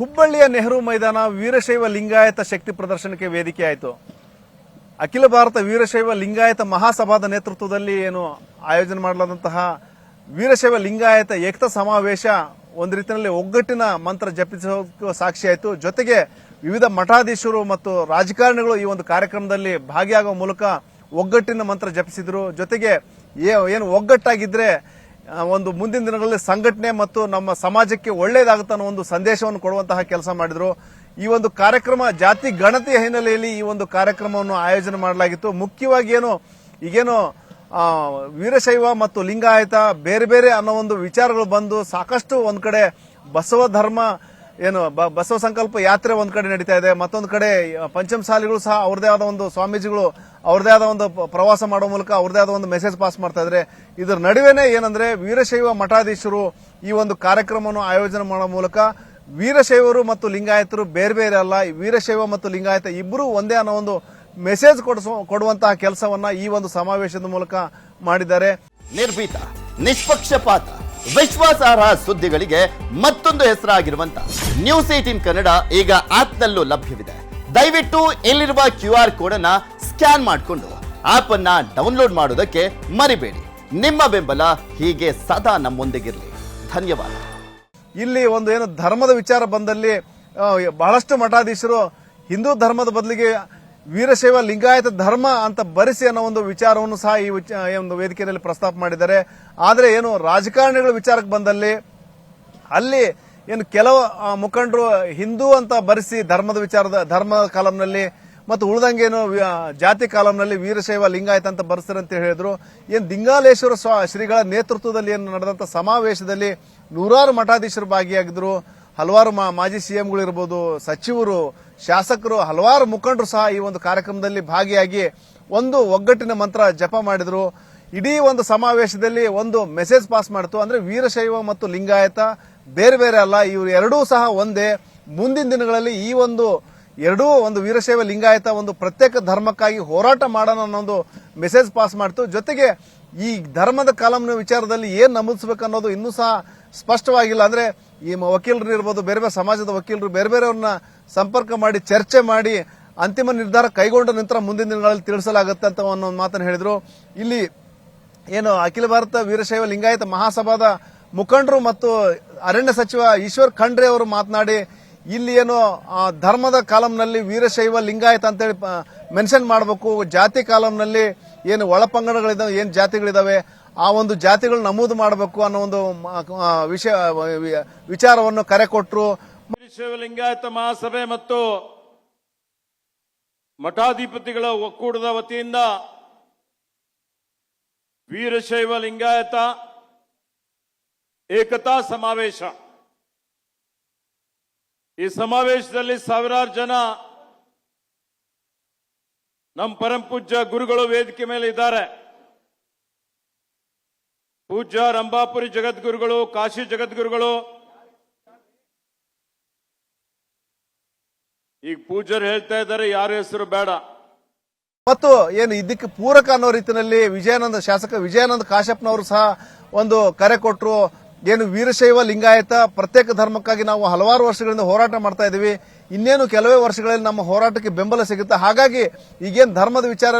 ಹುಬ್ಬಳ್ಳಿಯ ನೆಹರು ಮೈದಾನ ವೀರಶೈವ ಲಿಂಗಾಯತ ಶಕ್ತಿ ಪ್ರದರ್ಶನಕ್ಕೆ ವೇದಿಕೆ ಆಯಿತು. ಅಖಿಲ ಭಾರತ ವೀರಶೈವ ಲಿಂಗಾಯತ ಮಹಾಸಭಾದ ನೇತೃತ್ವದಲ್ಲಿ ಆಯೋಜನೆ ಮಾಡಲಾದಂತಹ ವೀರಶೈವ ಲಿಂಗಾಯತ ಏಕತಾ ಸಮಾವೇಶ ಒಂದು ರೀತಿಯಲ್ಲಿ ಒಗ್ಗಟ್ಟಿನ ಮಂತ್ರ ಜಪಿಸುವ ಸಾಕ್ಷಿಯಾಯಿತು. ಜೊತೆಗೆ ವಿವಿಧ ಮಠಾಧೀಶರು ಮತ್ತು ರಾಜಕಾರಣಿಗಳು ಈ ಒಂದು ಕಾರ್ಯಕ್ರಮದಲ್ಲಿ ಭಾಗಿಯಾಗುವ ಮೂಲಕ ಒಗ್ಗಟ್ಟಿನ ಮಂತ್ರ ಜಪಿಸಿದ್ರು. ಜೊತೆಗೆ ಏನು ಒಗ್ಗಟ್ಟಾಗಿದ್ರೆ ಒಂದು ಮುಂದಿನ ದಿನಗಳಲ್ಲಿ ಸಂಘಟನೆ ಮತ್ತು ನಮ್ಮ ಸಮಾಜಕ್ಕೆ ಒಳ್ಳೆಯದಾಗುತ್ತೆ ಅನ್ನೋ ಒಂದು ಸಂದೇಶವನ್ನು ಕೊಡುವಂತಹ ಕೆಲಸ ಮಾಡಿದ್ರು. ಈ ಒಂದು ಕಾರ್ಯಕ್ರಮ ಜಾತಿ ಗಣತಿಯ ಹಿನ್ನೆಲೆಯಲ್ಲಿ ಈ ಒಂದು ಕಾರ್ಯಕ್ರಮವನ್ನು ಆಯೋಜನೆ ಮಾಡಲಾಗಿತ್ತು. ಮುಖ್ಯವಾಗಿ ಈಗೇನು ವೀರಶೈವ ಮತ್ತು ಲಿಂಗಾಯತ ಬೇರೆ ಬೇರೆ ಅನ್ನೋ ಒಂದು ವಿಚಾರಗಳು ಬಂದು ಸಾಕಷ್ಟು ಒಂದ್ ಕಡೆ ಬಸವ ಧರ್ಮ ಬಸವ ಸಂಕಲ್ಪ ಯಾತ್ರೆ ಒಂದ್ ಕಡೆ ನಡೀತಾ ಇದೆ, ಮತ್ತೊಂದು ಕಡೆ ಪಂಚಮಸಾಲಿಗಳು ಸಹ ಅವ್ರದೇ ಆದ ಒಂದು ಸ್ವಾಮೀಜಿಗಳು ಅವ್ರದೇ ಆದ ಒಂದು ಪ್ರವಾಸ ಮಾಡುವ ಮೂಲಕ ಅವ್ರದೇ ಆದ ಒಂದು ಮೆಸೇಜ್ ಪಾಸ್ ಮಾಡ್ತಾ ಇದ್ರೆ, ಇದರ ನಡುವೆನೆ ಏನಂದ್ರೆ ವೀರಶೈವ ಮಠಾಧೀಶರು ಈ ಒಂದು ಕಾರ್ಯಕ್ರಮವನ್ನು ಆಯೋಜನೆ ಮಾಡುವ ಮೂಲಕ ವೀರಶೈವರು ಮತ್ತು ಲಿಂಗಾಯತರು ಬೇರೆ ಬೇರೆ ಅಲ್ಲ, ವೀರಶೈವ ಮತ್ತು ಲಿಂಗಾಯತ ಇಬ್ಬರು ಒಂದೇ ಅನ್ನೋ ಒಂದು ಮೆಸೇಜ್ ಕೊಡುವಂತಹ ಕೆಲಸವನ್ನ ಈ ಒಂದು ಸಮಾವೇಶದ ಮೂಲಕ ಮಾಡಿದ್ದಾರೆ. ನಿರ್ಭೀತ, ನಿಷ್ಪಕ್ಷಪಾತ, ವಿಶ್ವಾಸಾರ್ಹ ಸುದ್ದಿಗಳಿಗೆ ಮತ್ತೊಂದು ಹೆಸರಾಗಿರುವಂತ ನ್ಯೂಸ್ 18 ಕನ್ನಡ ಈಗ ಆಪ್ನಲ್ಲೂ ಲಭ್ಯವಿದೆ. ದಯವಿಟ್ಟು ಇಲ್ಲಿರುವ QR ಕೋಡ್ ಅನ್ನ ಸ್ಕ್ಯಾನ್ ಮಾಡಿಕೊಂಡು ಆಪ್ ಅನ್ನ ಡೌನ್ಲೋಡ್ ಮಾಡೋದಕ್ಕೆ ಮರಿಬೇಡಿ. ನಿಮ್ಮ ಬೆಂಬಲ ಹೀಗೆ ಸದಾ ನಮ್ಮೊಂದಿಗಿರಲಿ. ಧನ್ಯವಾದ. ಇಲ್ಲಿ ಒಂದು ಧರ್ಮದ ವಿಚಾರ ಬಂದಲ್ಲಿ ಬಹಳಷ್ಟು ಮಠಾಧೀಶರು ಹಿಂದೂ ಧರ್ಮದ ಬದಲಿಗೆ ವೀರಶೈವ ಲಿಂಗಾಯತ ಧರ್ಮ ಅಂತ ಬರೆಸಿ ಅನ್ನೋ ಒಂದು ವಿಚಾರವನ್ನು ಸಹ ಈ ಒಂದು ವೇದಿಕೆಯಲ್ಲಿ ಪ್ರಸ್ತಾಪ ಮಾಡಿದ್ದಾರೆ. ಆದರೆ ರಾಜಕಾರಣಿಗಳ ವಿಚಾರಕ್ಕೆ ಬಂದಲ್ಲಿ ಅಲ್ಲಿ ಕೆಲವು ಮುಖಂಡರು ಹಿಂದೂ ಅಂತ ಬರೆಸಿ ಧರ್ಮದ ಕಾಲಂನಲ್ಲಿ ಮತ್ತು ಉಳಿದಂಗೇನು ಜಾತಿ ಕಾಲಂನಲ್ಲಿ ವೀರಶೈವ ಲಿಂಗಾಯತ ಅಂತ ಬರೆಸ್ತಾರೆ ಅಂತ ಹೇಳಿದ್ರು. ದಿಂಗಾಲೇಶ್ವರ ಶ್ರೀಗಳ ನೇತೃತ್ವದಲ್ಲಿ ನಡೆದಂತ ಸಮಾವೇಶದಲ್ಲಿ ನೂರಾರು ಮಠಾಧೀಶರು ಭಾಗಿಯಾಗಿದ್ರು. ಹಲವಾರು ಮಾಜಿ ಸಿಎಂಗಳು ಇರಬಹುದು, ಸಚಿವರು, ಶಾಸಕರು, ಹಲವಾರು ಮುಖಂಡರು ಸಹ ಈ ಒಂದು ಕಾರ್ಯಕ್ರಮದಲ್ಲಿ ಭಾಗಿಯಾಗಿ ಒಂದು ಒಗ್ಗಟ್ಟಿನ ಮಂತ್ರ ಜಪ ಮಾಡಿದ್ರು. ಇಡೀ ಒಂದು ಸಮಾವೇಶದಲ್ಲಿ ಒಂದು ಮೆಸೇಜ್ ಪಾಸ್ ಮಾಡಿತು. ಅಂದ್ರೆ ವೀರಶೈವ ಮತ್ತು ಲಿಂಗಾಯತ ಬೇರೆ ಬೇರೆ ಅಲ್ಲ, ಇವರು ಎರಡೂ ಸಹ ಒಂದೇ. ಮುಂದಿನ ದಿನಗಳಲ್ಲಿ ಈ ಎರಡೂ ಒಂದು ವೀರಶೈವ ಲಿಂಗಾಯತ ಒಂದು ಪ್ರತ್ಯೇಕ ಧರ್ಮಕ್ಕಾಗಿ ಹೋರಾಟ ಮಾಡೋಣ ಅನ್ನೋ ಮೆಸೇಜ್ ಪಾಸ್ ಮಾಡಿತು. ಜೊತೆಗೆ ಈ ಧರ್ಮದ ಕಾಲಂನ ವಿಚಾರದಲ್ಲಿ ಏನ್ ನಮೂದಿಸಬೇಕು ಅನ್ನೋದು ಇನ್ನೂ ಸಹ ಸ್ಪಷ್ಟವಾಗಿಲ್ಲ. ಅಂದ್ರೆ ಈ ವಕೀಲರು ಇರ್ಬೋದು, ಬೇರೆ ಬೇರೆ ಸಮಾಜದ ವಕೀಲರು ಬೇರೆ ಬೇರೆಯವ್ರನ್ನ ಸಂಪರ್ಕ ಮಾಡಿ ಚರ್ಚೆ ಮಾಡಿ ಅಂತಿಮ ನಿರ್ಧಾರ ಕೈಗೊಂಡ ನಂತರ ಮುಂದಿನ ದಿನಗಳಲ್ಲಿ ತಿಳಿಸಲಾಗುತ್ತೆ ಅಂತ ಒಂದು ಮಾತನ್ನು ಹೇಳಿದ್ರು. ಇಲ್ಲಿ ಅಖಿಲ ಭಾರತ ವೀರಶೈವ ಲಿಂಗಾಯತ ಮಹಾಸಭಾದ ಮುಖಂಡರು ಮತ್ತು ಅರಣ್ಯ ಸಚಿವ ಈಶ್ವರ್ ಖಂಡ್ರೆ ಅವರು ಮಾತನಾಡಿ ಇಲ್ಲಿ ಧರ್ಮದ ಕಾಲಂನಲ್ಲಿ ವೀರಶೈವ ಲಿಂಗಾಯತ ಅಂತೇಳಿ ಮೆನ್ಷನ್ ಮಾಡಬೇಕು, ಜಾತಿ ಕಾಲಂನಲ್ಲಿ ಒಳಪಂಗಡಗಳಿದಾವೆ, ಜಾತಿಗಳಿದಾವೆ ಆ ಒಂದು ಜಾತಿಗಳು ನಮೂದು ಮಾಡಬೇಕು ಅನ್ನೋ ಒಂದು ವಿಚಾರವನ್ನು ಕರೆ ಕೊಟ್ಟರು. ವೀರಶೈವ ಲಿಂಗಾಯತ ಮಹಾಸಭೆ ಮತ್ತು ಮಠಾಧಿಪತಿಗಳ ಒಕ್ಕೂಟದ ವತಿಯಿಂದ ವೀರಶೈವ ಲಿಂಗಾಯತ ಏಕತಾ ಸಮಾವೇಶ. ಈ ಸಮಾವೇಶದಲ್ಲಿ ಸಾವಿರಾರು ಜನ ನಮ್ಮ ಪರಮ ಪೂಜ್ಯ ಗುರುಗಳು ವೇದಿಕೆ ಮೇಲೆ ಇದ್ದಾರೆ. ಪೂಜ್ಯ ರಂಭಾಪುರಿ ಜಗದ್ಗುರುಗಳು, ಕಾಶಿ ಜಗದ್ಗುರುಗಳು, ಈಗ ಪೂಜ್ಯರು ಹೇಳ್ತಾ ಇದ್ದಾರೆ ಯಾರ ಹೆಸರು ಬೇಡ. ಮತ್ತು ಇದಕ್ಕೆ ಪೂರಕ ಅನ್ನೋ ರೀತಿಯಲ್ಲಿ ಶಾಸಕ ವಿಜಯಾನಂದ ಕಾಶ್ಯಪ್ನವರು ಸಹ ಒಂದು ಕರೆ ಕೊಟ್ಟರು. ವೀರಶೈವ ಲಿಂಗಾಯತ ಪ್ರತ್ಯೇಕ ಧರ್ಮಕ್ಕಾಗಿ ನಾವು ಹಲವಾರು ವರ್ಷಗಳಿಂದ ಹೋರಾಟ ಮಾಡ್ತಾ ಇದೀವಿ, ಇನ್ನೇನು ಕೆಲವೇ ವರ್ಷಗಳಲ್ಲಿ ನಮ್ಮ ಹೋರಾಟಕ್ಕೆ ಬೆಂಬಲ ಸಿಗುತ್ತೆ. ಹಾಗಾಗಿ ಈಗೇನು ಧರ್ಮದ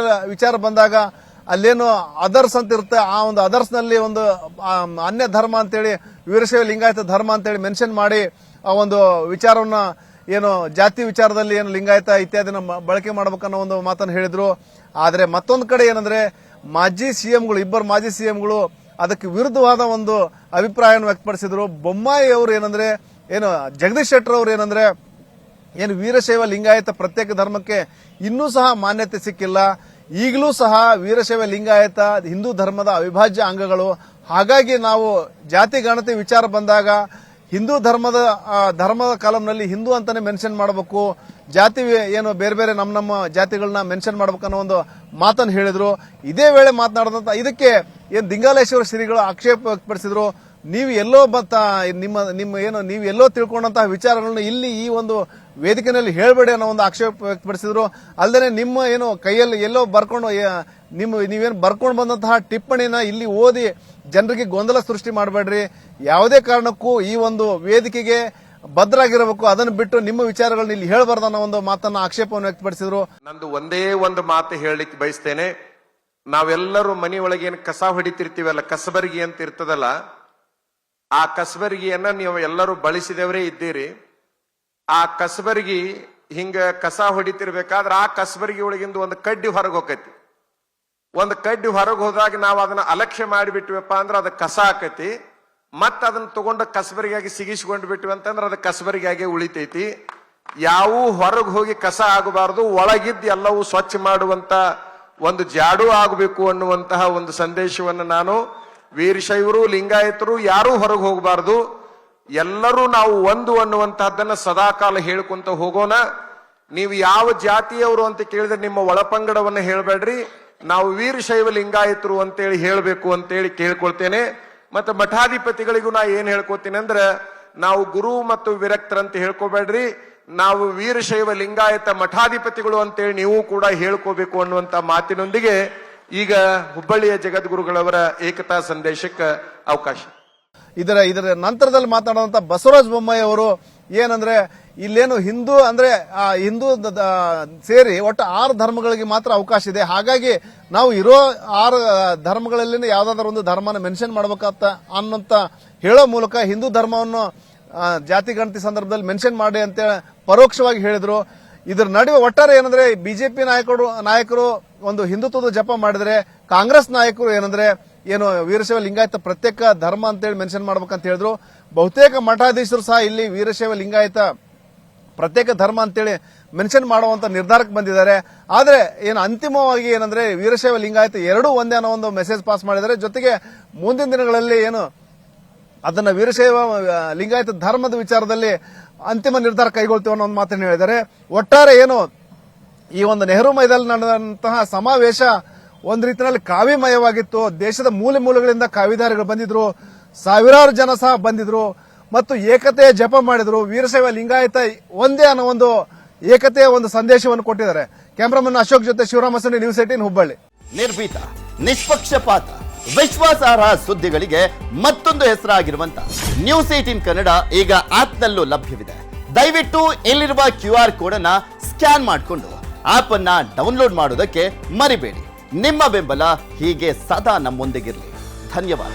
ವಿಚಾರ ಬಂದಾಗ ಅಲ್ಲೇನು ಅದರ್ಸ್ ಅಂತ ಇರುತ್ತೆ, ಆ ಒಂದು ಅದರ್ಸ್ ನಲ್ಲಿ ಒಂದು ಅನ್ಯ ಧರ್ಮ ಅಂತೇಳಿ ವೀರಶೈವ ಲಿಂಗಾಯತ ಧರ್ಮ ಅಂತೇಳಿ ಮೆನ್ಷನ್ ಮಾಡಿ ಆ ಒಂದು ವಿಚಾರವನ್ನ ಜಾತಿ ವಿಚಾರದಲ್ಲಿ ಲಿಂಗಾಯತ ಇತ್ಯಾದಿನ ಬಳಕೆ ಮಾಡಬೇಕನ್ನೋ ಒಂದು ಮಾತನ್ನು ಹೇಳಿದ್ರು. ಆದ್ರೆ ಮತ್ತೊಂದು ಕಡೆ ಇಬ್ಬರು ಮಾಜಿ ಸಿಎಂಗಳು ಅದಕ್ಕೆ ವಿರುದ್ಧವಾದ ಒಂದು ಅಭಿಪ್ರಾಯವನ್ನು ವ್ಯಕ್ತಪಡಿಸಿದ್ರು. ಬೊಮ್ಮಾಯಿ ಅವರು ಜಗದೀಶ್ ಶೆಟ್ಟರ್ ಅವರು ವೀರಶೈವ ಲಿಂಗಾಯತ ಪ್ರತ್ಯೇಕ ಧರ್ಮಕ್ಕೆ ಇನ್ನೂ ಸಹ ಮಾನ್ಯತೆ ಸಿಕ್ಕಿಲ್ಲ, ಈಗಲೂ ಸಹ ವೀರಶೈವ ಲಿಂಗಾಯತ ಹಿಂದೂ ಧರ್ಮದ ಅವಿಭಾಜ್ಯ ಅಂಗಗಳು. ಹಾಗಾಗಿ ನಾವು ಜಾತಿ ಗಣತಿ ವಿಚಾರ ಬಂದಾಗ ಹಿಂದೂ ಧರ್ಮದ ಕಾಲಂನಲ್ಲಿ ಹಿಂದೂ ಅಂತಾನೆ ಮೆನ್ಷನ್ ಮಾಡಬೇಕು, ಜಾತಿ ಬೇರೆ ಬೇರೆ ನಮ್ಮ ಜಾತಿಗಳನ್ನ ಮೆನ್ಷನ್ ಮಾಡಬೇಕು ಅನ್ನೋ ಒಂದು ಮಾತನ್ನು ಹೇಳಿದ್ರು. ಇದೇ ವೇಳೆ ಮಾತನಾಡಿದಂತ ಇದಕ್ಕೆ ದಿಂಗಾಲೇಶ್ವರ ಶ್ರೀಗಳು ಆಕ್ಷೇಪ ವ್ಯಕ್ತಪಡಿಸಿದ್ರು. ನೀವು ಎಲ್ಲೋ ನೀವು ಎಲ್ಲೋ ತಿಳ್ಕೊಂಡಂತಹ ವಿಚಾರಗಳನ್ನ ಇಲ್ಲಿ ಈ ಒಂದು ವೇದಿಕೆಯಲ್ಲಿ ಹೇಳಬೇಡಿ ಅನ್ನೋ ಒಂದು ಆಕ್ಷೇಪ ವ್ಯಕ್ತಪಡಿಸಿದ್ರು. ಅಲ್ಲದೆ ನಿಮ್ಮ ಕೈಯಲ್ಲಿ ಎಲ್ಲೋ ಬರ್ಕೊಂಡು ನೀವೇನು ಬರ್ಕೊಂಡು ಬಂದಂತಹ ಟಿಪ್ಪಣಿನ ಇಲ್ಲಿ ಓದಿ ಜನರಿಗೆ ಗೊಂದಲ ಸೃಷ್ಟಿ ಮಾಡಬೇಡ್ರಿ. ಯಾವುದೇ ಕಾರಣಕ್ಕೂ ಈ ಒಂದು ವೇದಿಕೆಗೆ ಬದ್ಧರಾಗಿರಬೇಕು. ಅದನ್ನು ಬಿಟ್ಟು ನಿಮ್ಮ ವಿಚಾರಗಳನ್ನ ಇಲ್ಲಿ ಹೇಳಬಾರ್ದು ಅನ್ನೋ ಒಂದು ಮಾತನ್ನ ಆಕ್ಷೇಪವನ್ನು ವ್ಯಕ್ತಪಡಿಸಿದ್ರು. ನಂದು ಒಂದೇ ಒಂದು ಮಾತು ಹೇಳಲಿಕ್ಕೆ ಬಯಸ್ತೇನೆ. ನಾವೆಲ್ಲರೂ ಮನೆ ಒಳಗೇನು ಕಸ ಹೊಡಿತಿರ್ತೀವಲ್ಲ, ಕಸಬರ್ಗಿ ಅಂತ ಇರ್ತದಲ್ಲ, ಆ ಕಸಬರ್ಗಿಯನ್ನ ನೀವು ಎಲ್ಲರೂ ಬಳಸಿದವರೇ ಇದ್ದೀರಿ. ಆ ಕಸಬರ್ಗಿ ಹಿಂಗ ಕಸ ಹೊಡಿತಿರ್ಬೇಕಾದ್ರೆ ಆ ಕಸಬರ್ಗಿ ಒಳಗಿಂದ ಒಂದು ಕಡ್ಡಿ ಹೊರಗೆ ಹೋಗತಿ. ಒಂದು ಕಡ್ಡಿ ಹೊರಗೆ ಹೋದಾಗ ನಾವು ಅದನ್ನ ಅಲಕ್ಷ್ಯ ಮಾಡಿಬಿಟ್ವಪ್ಪ ಅಂದ್ರೆ ಅದು ಕಸ ಆಕತಿ. ಮತ್ತ ಅದನ್ನ ತಗೊಂಡ ಕಸಬರಿಗಾಗಿ ಸಿಗಿಸ್ಕೊಂಡು ಬಿಟ್ವಿ ಅಂತಂದ್ರೆ ಅದು ಕಸಬರಿಗಾಗಿ ಉಳಿತೈತಿ. ಯಾವೂ ಹೊರಗೆ ಹೋಗಿ ಕಸ ಆಗಬಾರದು, ಒಳಗಿದ್ದು ಎಲ್ಲವೂ ಸ್ವಚ್ಛ ಮಾಡುವಂತ ಒಂದು ಜಾಡು ಆಗಬೇಕು ಅನ್ನುವಂತಹ ಒಂದು ಸಂದೇಶವನ್ನು ನಾನು ವೀರಶೈವರು, ಲಿಂಗಾಯತರು ಯಾರೂ ಹೊರಗೆ ಹೋಗಬಾರದು, ಎಲ್ಲರೂ ನಾವು ಒಂದು ಅನ್ನುವಂತಹದ್ದನ್ನ ಸದಾಕಾಲ ಹೇಳ್ಕೊಂತ ಹೋಗೋಣ. ನೀವು ಯಾವ ಜಾತಿಯವರು ಅಂತ ಕೇಳಿದ್ರೆ ನಿಮ್ಮ ಒಳಪಂಗಡವನ್ನ ಹೇಳ್ಬೇಡ್ರಿ, ನಾವು ವೀರಶೈವ ಲಿಂಗಾಯತರು ಅಂತೇಳಿ ಹೇಳ್ಬೇಕು ಅಂತೇಳಿ ಕೇಳ್ಕೊಳ್ತೇನೆ. ಮತ್ತೆ ಮಠಾಧಿಪತಿಗಳಿಗೂ ನಾ ಏನ್ ಹೇಳ್ಕೊತೀನಿ ಅಂದ್ರೆ, ನಾವು ಗುರು ಮತ್ತು ವಿರಕ್ತರಂತ ಹೇಳ್ಕೋಬೇಡ್ರಿ, ನಾವು ವೀರಶೈವ ಲಿಂಗಾಯತ ಮಠಾಧಿಪತಿಗಳು ಅಂತೇಳಿ ನೀವು ಕೂಡ ಹೇಳ್ಕೋಬೇಕು ಅನ್ನುವಂತ ಮಾತಿನೊಂದಿಗೆ ಈಗ ಹುಬ್ಬಳ್ಳಿಯ ಜಗದ್ಗುರುಗಳವರ ಏಕತಾ ಸಂದೇಶಕ್ಕೆ ಅವಕಾಶ. ಇದರ ನಂತರದಲ್ಲಿ ಮಾತನಾಡುವಂತ ಬಸವರಾಜ ಬೊಮ್ಮಾಯಿ ಅವರು ಏನಂದ್ರೆ, ಇಲ್ಲೇನು ಹಿಂದೂ ಅಂದ್ರೆ ಆ ಹಿಂದೂ ಸೇರಿ ಒಟ್ಟು 6 ಧರ್ಮಗಳಿಗೆ ಮಾತ್ರ ಅವಕಾಶ ಇದೆ. ಹಾಗಾಗಿ ನಾವು ಇರೋ 6 ಧರ್ಮಗಳಲ್ಲಿ ಯಾವ್ದಾದ್ರು ಒಂದು ಧರ್ಮನ ಮೆನ್ಷನ್ ಮಾಡ್ಬೇಕಂತ ಅನ್ನೋಂತ ಹೇಳೋ ಮೂಲಕ ಹಿಂದೂ ಧರ್ಮವನ್ನು ಜಾತಿ ಗಣತಿ ಸಂದರ್ಭದಲ್ಲಿ ಮೆನ್ಷನ್ ಮಾಡಿ ಅಂತ ಪರೋಕ್ಷವಾಗಿ ಹೇಳಿದ್ರು. ಇದರ ನಡುವೆ ಒಟ್ಟಾರೆ ಏನಂದ್ರೆ ಬಿಜೆಪಿ ನಾಯಕರು ಒಂದು ಹಿಂದುತ್ವದ ಜಪ ಮಾಡಿದ್ರೆ, ಕಾಂಗ್ರೆಸ್ ನಾಯಕರು ಏನಂದ್ರೆ ಏನು ವೀರಶೈವ ಲಿಂಗಾಯತ ಪ್ರತ್ಯೇಕ ಧರ್ಮ ಅಂತೇಳಿ ಮೆನ್ಷನ್ ಮಾಡ್ಬೇಕಂತ ಹೇಳಿದ್ರು. ಬಹುತೇಕ ಮಠಾಧೀಶರು ಸಹ ಇಲ್ಲಿ ವೀರಶೈವ ಲಿಂಗಾಯತ ಪ್ರತ್ಯೇಕ ಧರ್ಮ ಅಂತೇಳಿ ಮೆನ್ಷನ್ ಮಾಡುವಂತ ನಿರ್ಧಾರಕ್ಕೆ ಬಂದಿದ್ದಾರೆ. ಆದ್ರೆ ಏನು ಅಂತಿಮವಾಗಿ ಏನಂದ್ರೆ ವೀರಶೈವ ಲಿಂಗಾಯತ ಎರಡೂ ಒಂದೇ ಅನ್ನೋ ಒಂದು ಮೆಸೇಜ್ ಪಾಸ್ ಮಾಡಿದ್ದಾರೆ. ಜೊತೆಗೆ ಮುಂದಿನ ದಿನಗಳಲ್ಲಿ ಏನು ಅದನ್ನ ವೀರಶೈವ ಲಿಂಗಾಯತ ಧರ್ಮದ ವಿಚಾರದಲ್ಲಿ ಅಂತಿಮ ನಿರ್ಧಾರ ಕೈಗೊಳ್ತೀವಿ ಅನ್ನೋ ಒಂದು ಮಾತನ್ನು ಹೇಳಿದ್ದಾರೆ. ಒಟ್ಟಾರೆ ಏನು ಈ ಒಂದು ನೆಹರು ಮೈದಾನ ನಡೆದಂತಹ ಸಮಾವೇಶ ಒಂದು ರೀತಿಯಲ್ಲಿ ಕಾವ್ಯಮಯವಾಗಿತ್ತು. ದೇಶದ ಮೂಲೆ ಮೂಲೆಗಳಿಂದ ಕಾವಿದಾರಿಗಳು ಬಂದಿದ್ರು, ಸಾವಿರಾರು ಜನ ಸಹ ಬಂದಿದ್ರು ಮತ್ತು ಏಕತೆಯ ಜಪ ಮಾಡಿದ್ರು. ವೀರಶೈವ ಲಿಂಗಾಯತ ಒಂದೇ ಅನ್ನೋ ಒಂದು ಏಕತೆಯ ಒಂದು ಸಂದೇಶವನ್ನು ಕೊಟ್ಟಿದ್ದಾರೆ. ಕ್ಯಾಮರಾಮನ್ ಅಶೋಕ್ ಜೊತೆ ಶಿವರಾಮ ಸೊನ್ನೆ, ನ್ಯೂಸ್ 18 ಹುಬ್ಬಳ್ಳಿ. ನಿರ್ಭೀತ, ನಿಷ್ಪಕ್ಷಪಾತ, ವಿಶ್ವಾಸಾರ್ಹ ಸುದ್ದಿಗಳಿಗೆ ಮತ್ತೊಂದು ಹೆಸರಾಗಿರುವಂತ ನ್ಯೂಸ್ 18 ಕನ್ನಡ ಈಗ ಆಪ್ನಲ್ಲೂ ಲಭ್ಯವಿದೆ. ದಯವಿಟ್ಟು ಇಲ್ಲಿರುವ QR ಕೋಡ್ ಅನ್ನ ಸ್ಕ್ಯಾನ್ ಮಾಡಿಕೊಂಡು ಆಪ್ ಅನ್ನ ಡೌನ್ಲೋಡ್ ಮಾಡೋದಕ್ಕೆ ಮರಿಬೇಡಿ. ನಿಮ್ಮ ಬೆಂಬಲ ಹೀಗೆ ಸದಾ ನಮ್ಮೊಂದಿಗಿರಲಿ. ಧನ್ಯವಾದ.